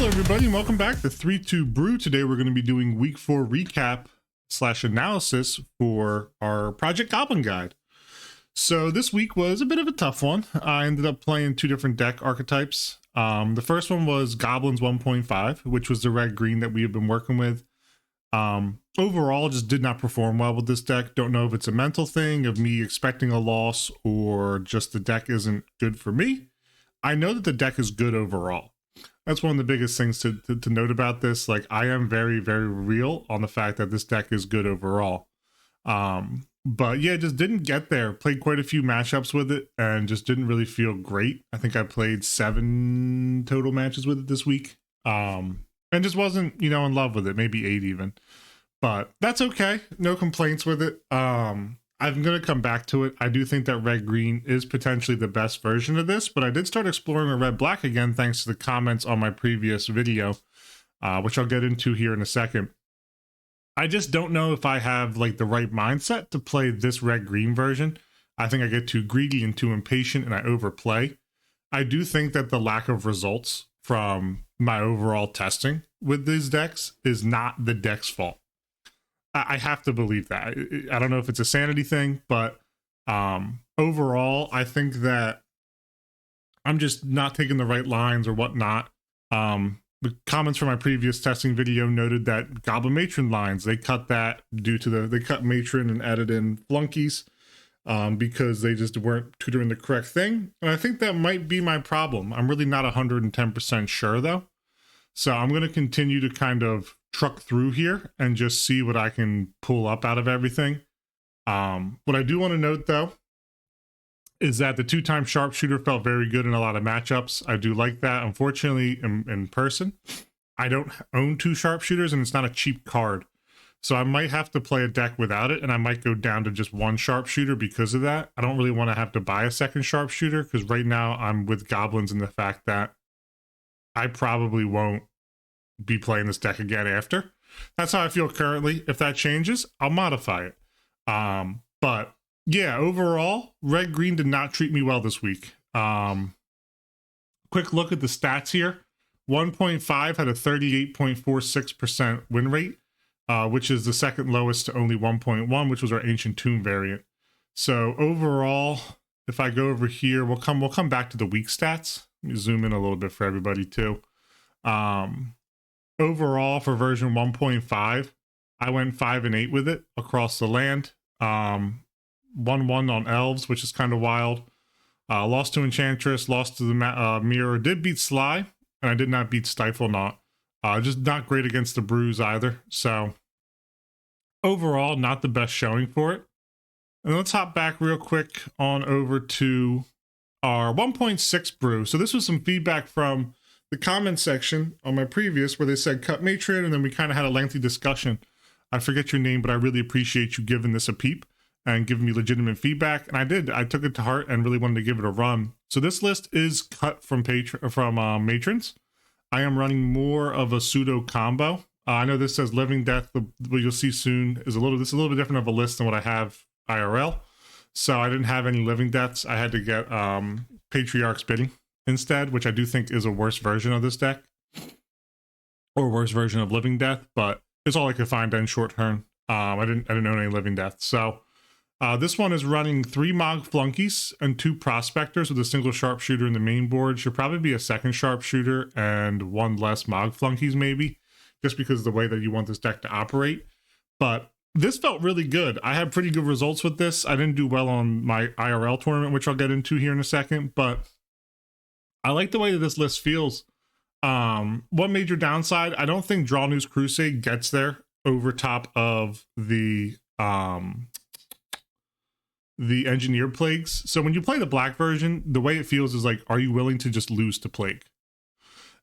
Hello everybody and welcome back to 3-2 Brew. Today we're going to be doing week 4 recap / analysis for our Project Goblin guide. So this week was a bit of a tough one. I ended up playing 2 different deck archetypes. The first one was Goblins 1.5, which was the red-green that we have been working with. Overall, just did not perform well with this deck. Don't know if it's a mental thing of me expecting a loss or just the deck isn't good for me. I know that the deck is good overall. That's one of the biggest things to note about this. Like, I am very, very real on the fact that this deck is good overall. But yeah, just didn't get there. Played quite a few matchups with it and just didn't really feel great. I think I played 7 total matches with it this week. And just wasn't, in love with it. Maybe 8 even. But that's okay. No complaints with it. I'm going to come back to it. I do think that red-green is potentially the best version of this, but I did start exploring a red-black again thanks to the comments on my previous video, which I'll get into here in a second. I just don't know if I have the right mindset to play this red-green version. I think I get too greedy and too impatient and I overplay. I do think that the lack of results from my overall testing with these decks is not the deck's fault. I have to believe that. I don't know if it's a sanity thing, but overall, I think that I'm just not taking the right lines or whatnot. The comments from my previous testing video noted that Goblin Matron lines, they cut that due to they cut Matron and added in flunkies because they just weren't tutoring the correct thing. And I think that might be my problem. I'm really not 110% sure though. So I'm going to continue to kind of truck through here and just see what I can pull up out of everything. What I do want to note though is that the 2-time sharpshooter felt very good in a lot of matchups. I do like that. Unfortunately, in person, I don't own 2 sharpshooters and it's not a cheap card. So I might have to play a deck without it and I might go down to just 1 sharpshooter because of that. I don't really want to have to buy a second sharpshooter because right now I'm with Goblins in the fact that I probably won't be playing this deck again after. That's how I feel currently. If that changes, I'll modify it. But yeah, overall, red-green did not treat me well this week. Quick look at the stats here. 1.5 had a 38.46% win rate, which is the second lowest to only 1.1, which was our Ancient Tomb variant. So overall, if I go over here, we'll come back to the weak stats. Let me zoom in a little bit for everybody too. Overall, for version 1.5, I went 5 and 8 with it across the land. 1-1 on elves, which is kind of wild. Lost to Enchantress, lost to the Mirror. Did beat Sly, and I did not beat Stifle Not. Just not great against the Brews either. So overall, not the best showing for it. And let's hop back real quick on over to our 1.6 brew. So this was some feedback from the comment section on my previous where they said cut Matron, and then we kind of had a lengthy discussion. I forget your name, but I really appreciate you giving this a peep and giving me legitimate feedback. And I did. I took it to heart and really wanted to give it a run. So this list is cut from Matrons. I am running more of a pseudo combo. I know this says Living Death, but what you'll see soon is a little bit different of a list than what I have IRL. So I didn't have any Living Deaths. I had to get Patriarch's Bidding instead, which I do think is a worse version of this deck. Or worse version of Living Death, but it's all I could find in short turn. I didn't own any Living Death. So this one is running 3 Mog Flunkies and 2 Prospectors with a single Sharpshooter in the main board. Should probably be a second Sharpshooter and 1 less Mog Flunkies maybe, just because of the way that you want this deck to operate. But this felt really good. I had pretty good results with this. I didn't do well on my IRL tournament, which I'll get into here in a second, but I like the way that this list feels. One major downside, I don't think Draw News Crusade gets there over top of the Engineered Plagues. So when you play the black version, the way it feels is like, are you willing to just lose to Plague?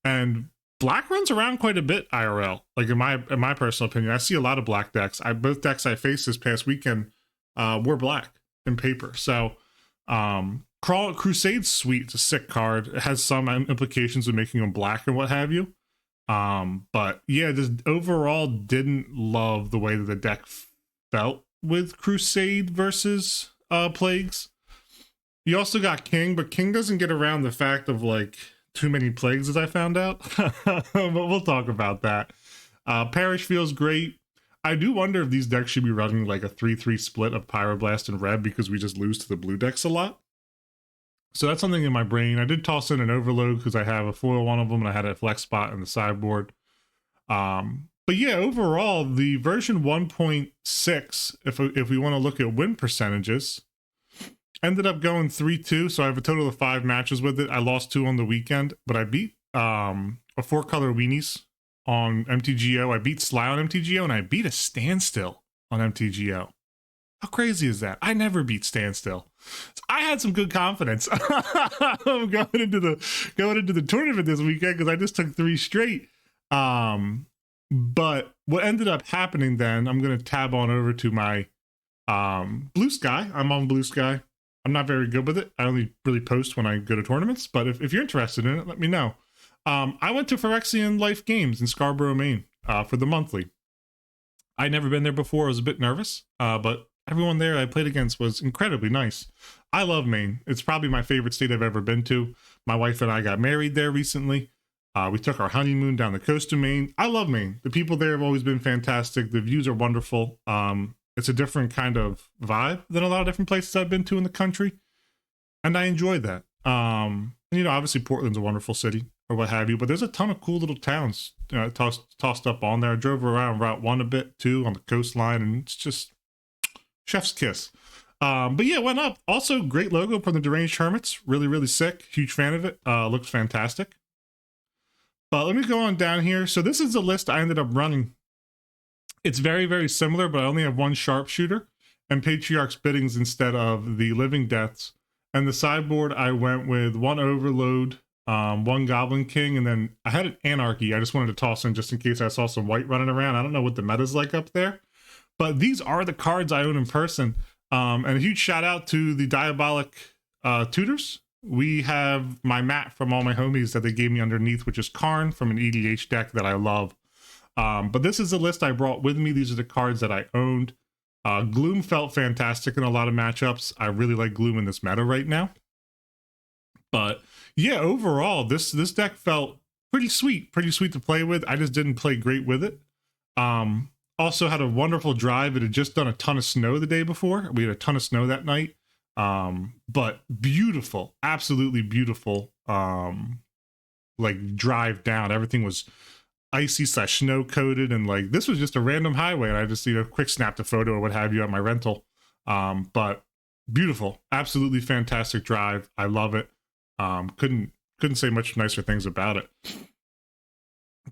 And black runs around quite a bit IRL. Like in my personal opinion, I see a lot of black decks. Both decks I faced this past weekend were black in paper. So Crusade's sweet. It's a sick card. It has some implications of making them black and what have you. But yeah, just overall didn't love the way that the deck felt with Crusade versus Plagues. You also got King, but King doesn't get around the fact of like too many plagues, as I found out. But we'll talk about that. Parish feels great. I do wonder if these decks should be running like a 3-3 split of Pyroblast and Red, because we just lose to the blue decks a lot. So that's something in my brain. I did toss in an Overload because I have a foil one of them and I had a flex spot in the sideboard. But yeah, overall, the version 1.6, if we want to look at win percentages, ended up going 3-2. So I have a total of 5 matches with it. I lost 2 on the weekend, but I beat a 4-color Weenies on MTGO. I beat Sly on MTGO, and I beat a Standstill on MTGO. How crazy is that? I never beat Standstill. So I had some good confidence going into the tournament this weekend because I just took 3 straight. But what ended up happening then, I'm going to tab on over to my Blue Sky. I'm on Blue Sky. I'm not very good with it. I only really post when I go to tournaments, but if you're interested in it, let me know. I went to Phyrexian Life Games in Scarborough, Maine for the monthly. I'd never been there before. I was a bit nervous, but everyone there I played against was incredibly nice. I love Maine. It's probably my favorite state I've ever been to. My wife and I got married there recently. We took our honeymoon down the coast of Maine. I love Maine. The people there have always been fantastic. The views are wonderful. It's a different kind of vibe than a lot of different places I've been to in the country. And I enjoyed that. Obviously Portland's a wonderful city or what have you, but there's a ton of cool little towns tossed up on there. I drove around Route 1 a bit too on the coastline, and it's just chef's kiss. But yeah, it went up. Also, great logo from the Deranged Hermits. Really, really sick. Huge fan of it. Looks fantastic. But let me go on down here. So this is the list I ended up running. It's very, very similar, but I only have 1 Sharpshooter and Patriarch's Biddings instead of the Living Deaths. And the sideboard, I went with 1 Overload, 1 Goblin King, and then I had an Anarchy. I just wanted to toss in just in case I saw some white running around. I don't know what the meta's like up there, but these are the cards I own in person. And a huge shout out to the Diabolic Tutors. We have my mat from all my homies that they gave me underneath, which is Karn from an EDH deck that I love. But this is the list I brought with me. These are the cards that I owned. Gloom felt fantastic in a lot of matchups. I really like Gloom in this meta right now. But yeah, overall, this deck felt pretty sweet to play with. I just didn't play great with it. Also had a wonderful drive. It had just done a ton of snow the day before. We had a ton of snow that night. But beautiful, absolutely beautiful, like drive down. Everything was icy / snow coated, and like this was just a random highway, and I just quick snapped a photo or what have you at my rental. But beautiful, absolutely fantastic drive. I love it. Couldn't say much nicer things about it.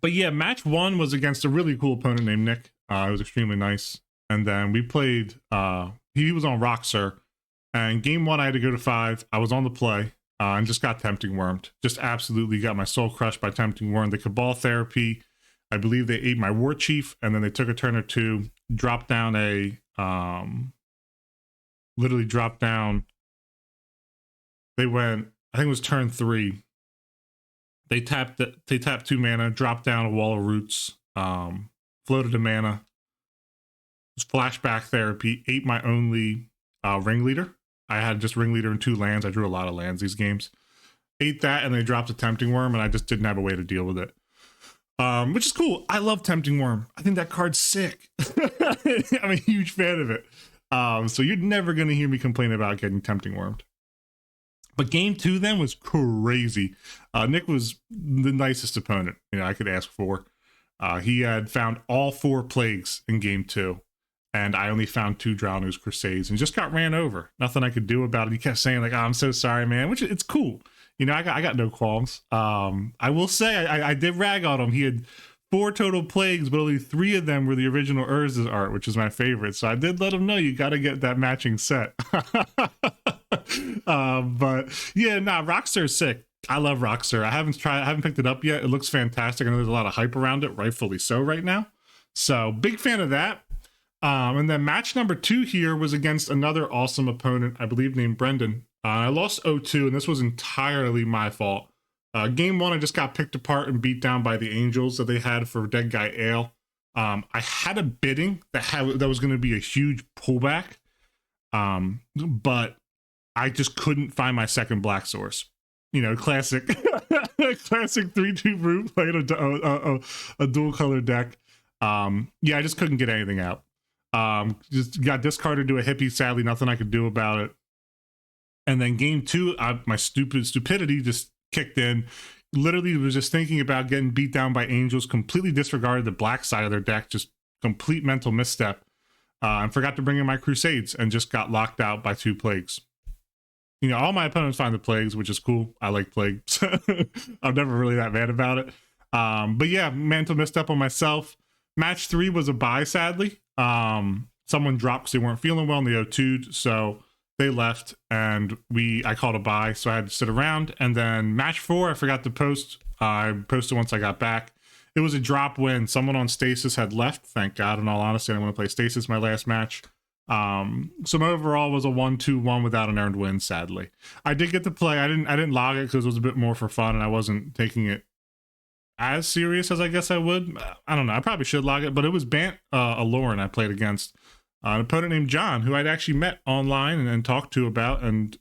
But yeah, match 1 was against a really cool opponent named Nick. It was extremely nice. And then we played, he was on Roxer. And game 1, I had to go to 5. I was on the play and just got Tempting Wormed. Just absolutely got my soul crushed by Tempting Worm. The Cabal Therapy, I believe they ate my War Chief, and then they took a turn or 2, dropped down a, literally dropped down. They went, I think it was turn 3. They tapped 2 mana, dropped down a Wall of Roots, floated a mana, Flashback Therapy, ate my only Ringleader. I had just Ringleader and 2 lands. I drew a lot of lands these games. Ate that, and they dropped a Tempting Worm, and I just didn't have a way to deal with it. Which is cool. I love Tempting Worm. I think that card's sick. I'm a huge fan of it. So you're never going to hear me complain about getting Tempting Wormed. But game 2 then was crazy. Nick was the nicest opponent I could ask for. He had found all 4 plagues in game 2. And I only found 2 Drowners Crusades and just got ran over. Nothing I could do about it. He kept saying like, "Oh, I'm so sorry, man," which it's cool. I got no qualms. I will say I did rag on him. He had 4 total plagues, but only 3 of them were the original Urza's art, which is my favorite. So I did let him know you got to get that matching set. But yeah, Rockster's sick. I love Rockster. I haven't picked it up yet. It looks fantastic. I know there's a lot of hype around it, rightfully so right now. So big fan of that. And then match number 2 here was against another awesome opponent, I believe named Brendan. I lost 0-2, and this was entirely my fault. Game 1, I just got picked apart and beat down by the Angels that they had for Dead Guy Ale. I had a bidding that was going to be a huge pullback, but I just couldn't find my second black source. classic, classic 3-2 brew playing a dual color deck. Yeah, I just couldn't get anything out. Just got discarded to a hippie. Sadly, nothing I could do about it. And then game two, my stupidity just kicked in. Literally was just thinking about getting beat down by angels, completely disregarded the black side of their deck, just complete mental misstep. And forgot to bring in my crusades and just got locked out by 2 plagues. All my opponents find the plagues, which is cool. I like plagues. I'm never really that mad about it. But yeah, mental misstep on myself. Match 3 was a bye, sadly. Someone dropped because they weren't feeling well and they O2'd, so they left and I called a bye, so I had to sit around. And then match 4, I forgot to post. I posted once I got back. It was a drop win. Someone on Stasis had left, thank God. In all honesty, I didn't want to play Stasis my last match. So my overall was a 1-2-1 without an earned win, sadly. I did get to play. I didn't log it because it was a bit more for fun and I wasn't taking it as serious as I guess I would. I don't know. I probably should log it, but it was Bant Aloran I played against. An opponent named John, who I'd actually met online and talked to about, and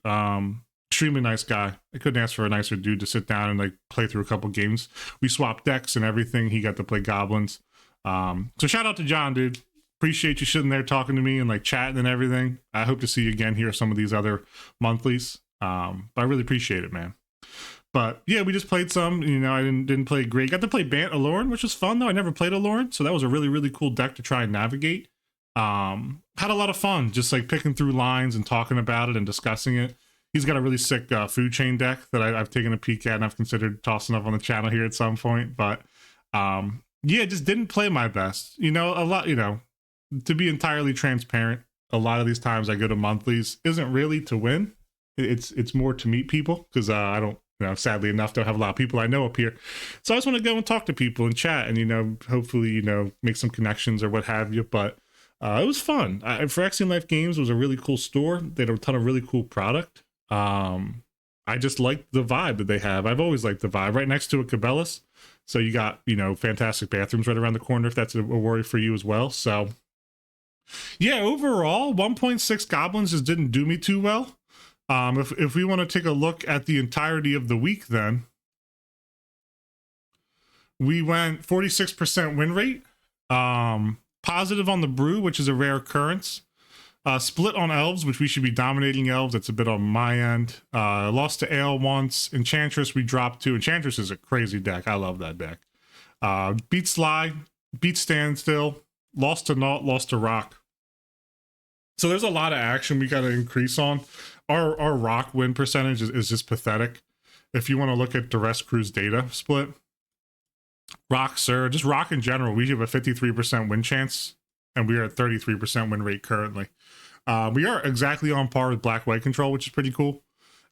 extremely nice guy. I couldn't ask for a nicer dude to sit down and like play through a couple games. We swapped decks and everything. He got to play goblins. So shout out to John, dude. Appreciate you sitting there talking to me and like chatting and everything. I hope to see you again here some of these other monthlies. But I really appreciate it, man. But yeah, we just played some. I didn't play great. Got to play Bant Aloran, which was fun though. I never played Aloran, so that was a really, really cool deck to try and navigate. Had a lot of fun just like picking through lines and talking about it and discussing it. He's got a really sick food chain deck that I've taken a peek at and I've considered tossing up on the channel here at some point. But yeah, just didn't play my best. A lot, to be entirely transparent, a lot of these times I go to monthlies isn't really to win. It's more to meet people because I don't, sadly enough, don't have a lot of people I know up here. So I just want to go and talk to people and chat and, hopefully, make some connections or what have you. But it was fun. For Axiom Life Games, it was a really cool store. They had a ton of really cool product. I just liked the vibe that they have. I've always liked the vibe. Right next to a Gobbos. So you got, fantastic bathrooms right around the corner if that's a worry for you as well. So yeah, overall, 1.6 goblins just didn't do me too well. If we want to take a look at the entirety of the week, then we went 46% win rate, positive on the brew, which is a rare occurrence, split on elves, which we should be dominating elves. That's a bit on my end. Lost to Ale once. Enchantress we dropped to. Enchantress is a crazy deck. I love that deck. Beat Sly, beat Standstill, lost to Naut, lost to Rock. So there's a lot of action we got to increase on. Our Rock win percentage is just pathetic. If you want to look at Duress Crew's data split, Rock, sir, just Rock in general, we have a 53% win chance, and we are at 33% win rate currently. We are exactly on par with Black-White Control, which is pretty cool.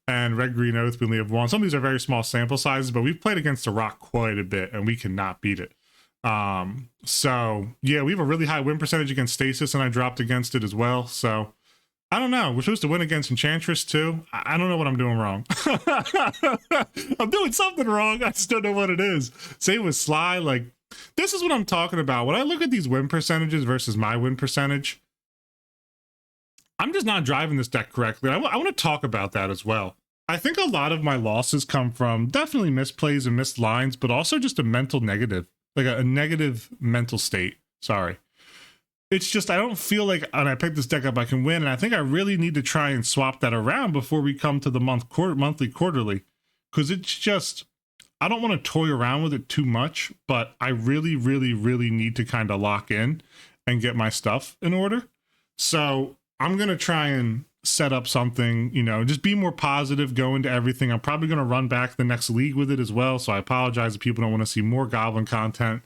And Red-Green Oath, we only have 1. Some of these are very small sample sizes, but we've played against the Rock quite a bit, and we cannot beat it. So yeah, we have a really high win percentage against Stasis, and I dropped against it as well. So I don't know. We're supposed to win against Enchantress too. I don't know what I'm doing wrong. I'm doing something wrong. I just don't know what it is. Same with Sly. Like, this is what I'm talking about. When I look at these win percentages versus my win percentage, I'm just not driving this deck correctly. I want to talk about that as well. I think a lot of my losses come from definitely misplays and missed lines, but also just a mental negative. Like a negative mental state. Sorry. It's just, I don't feel like when I pick this deck up, I can win. And I think I really need to try and swap that around before we come to the monthly, quarterly. Because it's just, I don't want to toy around with it too much, but I really, really, really need to kind of lock in and get my stuff in order. So I'm going to try and set up something, just be more positive, go into everything. I'm probably going to run back the next league with it as well. So I apologize if people don't want to see more Goblin content.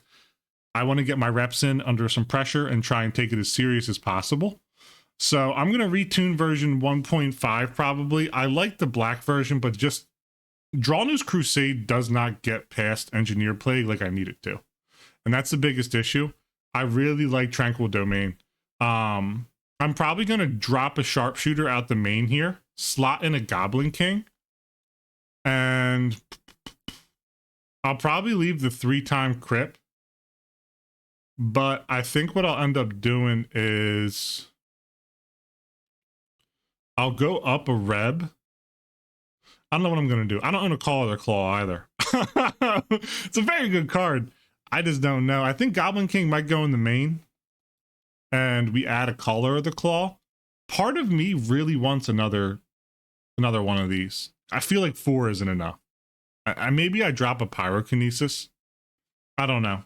I want to get my reps in under some pressure and try and take it as serious as possible. So I'm going to retune version 1.5 probably. I like the black version, but just Drawnu's Crusade does not get past Engineer Plague like I need it to. And that's the biggest issue. I really like Tranquil Domain. I'm probably going to drop a Sharpshooter out the main here, slot in a Goblin King, and I'll probably leave the 3-time Crypt. But I think what I'll end up doing is I'll go up a Reb. I don't know what I'm going to do. I don't own a Call of the Claw either. It's a very good card. I just don't know. I think Goblin King might go in the main, and we add a Color of the Claw. Part of me really wants another one of these. I feel like 4 isn't enough. Maybe I drop a Pyrokinesis. I don't know.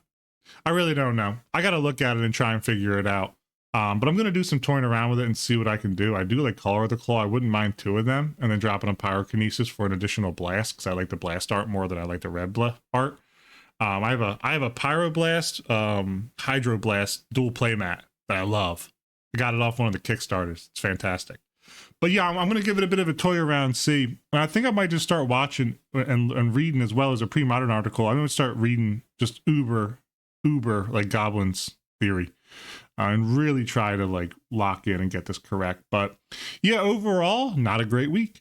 I really don't know. I got to look at it and try and figure it out. But I'm going to do some toying around with it and see what I can do. I do like Color of the Claw. I wouldn't mind 2 of them, and then dropping a Pyrokinesis for an additional blast, because I like the blast art more than I like the red art. I have a Pyroblast, Hydroblast dual playmat that I love. I got it off one of the Kickstarters. It's fantastic. But yeah, I'm going to give it a bit of a toy around, see. And I think I might just start watching and reading, as well as a Premodern article. I'm going to start reading just uber like Goblin's theory, and really try to like lock in and get this correct. But yeah, overall, not a great week,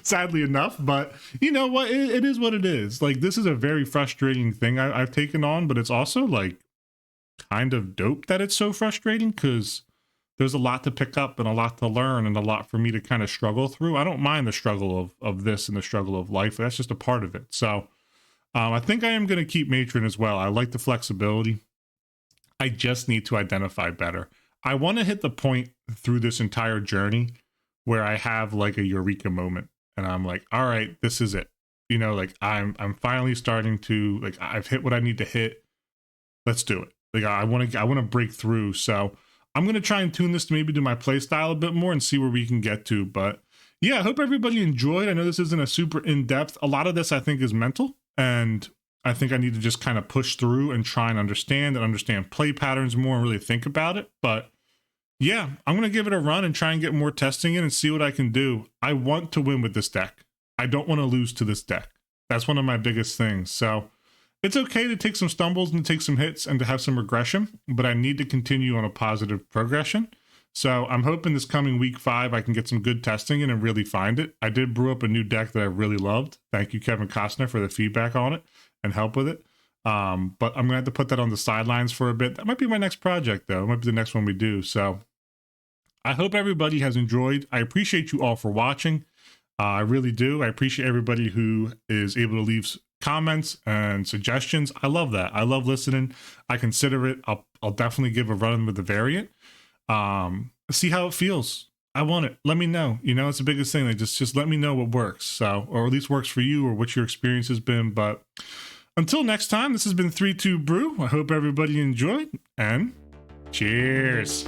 sadly enough. But you know what? It is what it is. Like, this is a very frustrating thing I've taken on, but it's also like kind of dope that it's so frustrating, because there's a lot to pick up and a lot to learn and a lot for me to kind of struggle through. I don't mind the struggle of this and the struggle of life. That's just a part of it. So I think I am going to keep Matron as well. I like the flexibility. I just need to identify better. I want to hit the point through this entire journey where I have like a eureka moment, and I'm like, all right, this is it. You know, like I'm finally starting to, like, I've hit what I need to hit. Let's do it. Like, I want to break through. So I'm going to try and tune this to maybe do my play style a bit more and see where we can get to. But yeah, I hope everybody enjoyed. I know this isn't a super in-depth. A lot of this I think is mental, and I think I need to just kind of push through and try and understand play patterns more and really think about it. But yeah, I'm going to give it a run and try and get more testing in and see what I can do. I want to win with this deck. I don't want to lose to this deck. That's one of my biggest things. So it's okay to take some stumbles and take some hits and to have some regression, but I need to continue on a positive progression. So I'm hoping this coming week 5, I can get some good testing in and really find it. I did brew up a new deck that I really loved. Thank you, Kevin Costner, for the feedback on it and help with it. But I'm going to have to put that on the sidelines for a bit. That might be my next project, though. It might be the next one we do. So I hope everybody has enjoyed. I appreciate you all for watching. I really do. I appreciate everybody who is able to leave comments and suggestions. I love that. I love listening. I consider it. I'll definitely give a run with the variant. See how it feels. I want it. Let me know. You know, it's the biggest thing. Like, just let me know what works. So, or at least works for you, or what your experience has been. But until next time, this has been 3-2 Brew. I hope everybody enjoyed, and cheers.